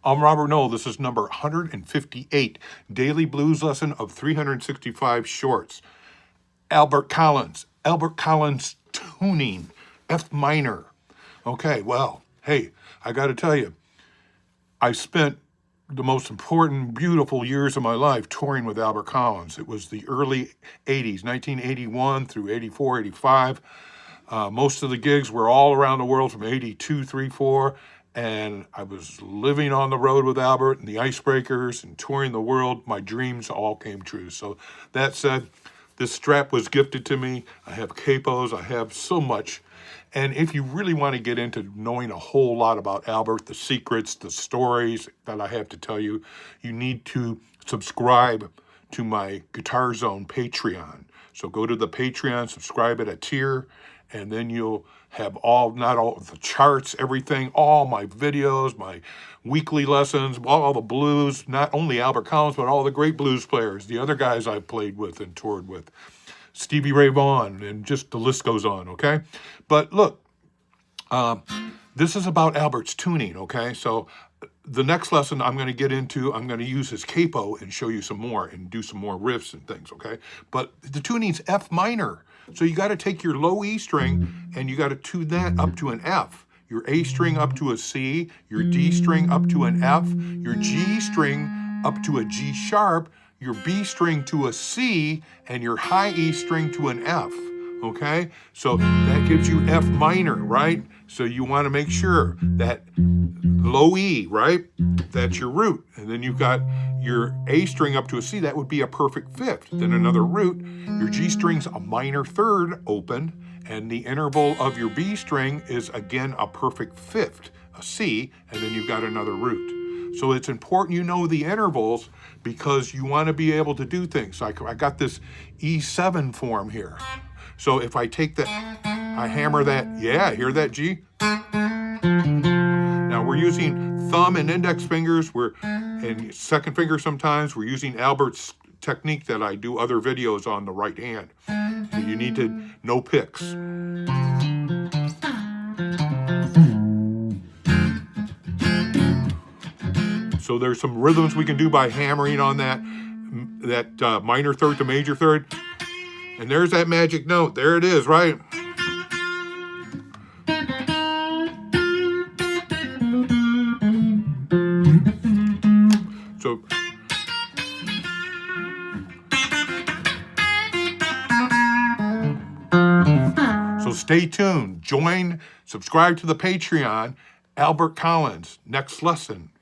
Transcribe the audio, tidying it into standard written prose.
I'm Robert Noll. This is number 158, Daily Blues Lesson of 365 Shorts. Albert Collins tuning, F minor. Okay, well, hey, I got to tell you, I spent the most important, beautiful years of my life touring with Albert Collins. It was the early 80s, 1981 through 84, 85. Most of the gigs were all around the world from 82, 3, 4. And I was living on the road with Albert and the Icebreakers and touring the world. My dreams all came true. So that said, this strap was gifted to me. I have capos. I have so much. And if you really want to get into knowing a whole lot about Albert, the secrets, the stories that I have to tell you, you need to subscribe to my Guitar Zone Patreon. So go to the Patreon, subscribe at a tier, and then you'll have not all the charts, everything, all my videos, my weekly lessons, all the blues, not only Albert Collins, but all the great blues players, the other guys I've played with and toured with, Stevie Ray Vaughan, and just the list goes on, okay? But look, this is about Albert's tuning, okay? So the next lesson I'm going to get into, I'm going to use his capo and show you some more and do some more riffs and things, okay? But the tuning's F minor. So you got to take your low E string and you got to tune that up to an F. Your A string up to a C, your D string up to an F, your G string up to a G sharp, your B string to a C, and your high E string to an F. Okay, so that gives you F minor, right? So you want to make sure that low E, right? That's your root. And then you've got your A string up to a C, that would be a perfect fifth. Then another root, your G string's a minor third open, and the interval of your B string is again a perfect fifth, a C, and then you've got another root. So it's important you know the intervals because you want to be able to do things. I got this E7 form here. So if I take that, I hammer that, yeah, hear that G? Now we're using thumb and index fingers, and second finger sometimes. We're using Albert's technique that I do other videos on the right hand. So you need to know picks. So there's some rhythms we can do by hammering on that minor third to major third. And there's that magic note. There it is, right? So stay tuned. Subscribe to the Patreon. Albert Collins, next lesson.